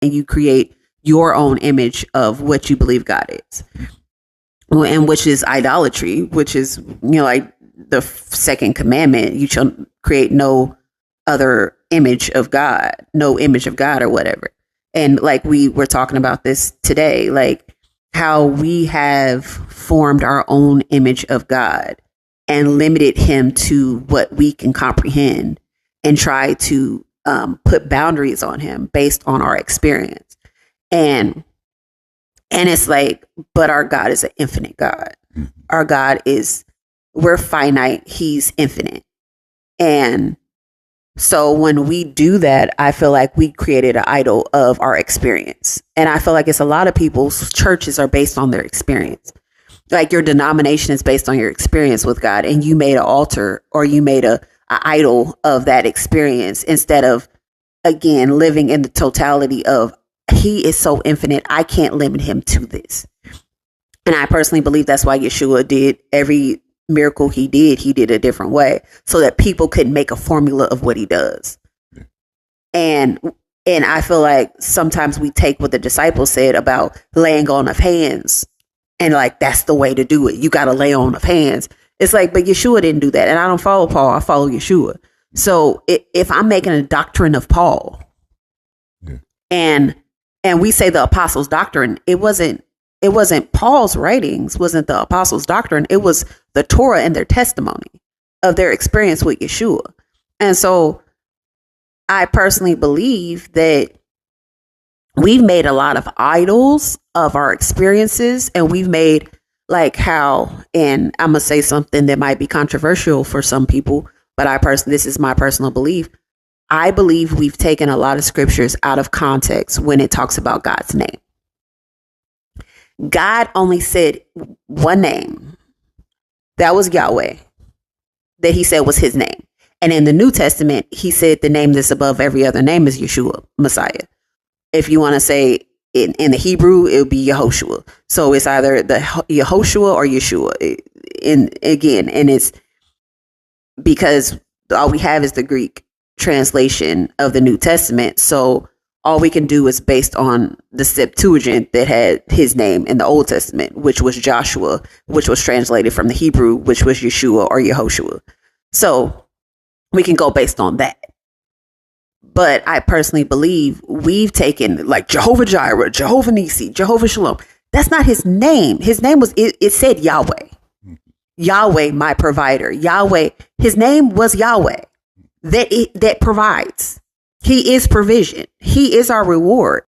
and you create your own image of what you believe God is. And which is idolatry, which is, like the second commandment, you shall create no other image of God, no image of God or whatever. And like we were talking about this today, like how we have formed our own image of God and limited him to what we can comprehend and try to put boundaries on him based on our experience. And it's like, but our God is an infinite God. Our God we're finite. He's infinite. And so when we do that, I feel like we created an idol of our experience. And I feel like it's a lot of people's churches are based on their experience. Like your denomination is based on your experience with God, and you made an altar or you made a idol of that experience instead of, again, living in the totality of he is so infinite. I can't limit him to this. And I personally believe that's why Yeshua did every miracle he did a different way so that people could make a formula of what he does. And I feel like sometimes we take what the disciples said about laying on of hands and like, that's the way to do it. You got to lay on of hands. It's like, but Yeshua didn't do that. And I don't follow Paul. I follow Yeshua. So if I'm making a doctrine of Paul and we say the apostles' doctrine, it wasn't Paul's writings, wasn't the apostles' doctrine. It was the Torah and their testimony of their experience with Yeshua. And so I personally believe that we've made a lot of idols of our experiences, and we've made like how, and I'm going to say something that might be controversial for some people, but this is my personal belief. I believe we've taken a lot of scriptures out of context when it talks about God's name. God only said one name. That was Yahweh, that he said was his name. And in the New Testament, he said the name that's above every other name is Yeshua, Messiah. If you want to say in the Hebrew, it would be Yehoshua. So it's either the Yehoshua or Yeshua. And it's because all we have is the Greek translation of the New Testament. So all we can do is based on the Septuagint that had his name in the Old Testament, which was Joshua, which was translated from the Hebrew, which was Yeshua or Yehoshua. So we can go based on that. But I personally believe we've taken like Jehovah Jireh, Jehovah Nisi, Jehovah Shalom. That's not his name. His name was, it said Yahweh. Yahweh, my provider. Yahweh, his name was Yahweh that provides. He is provision. He is our reward.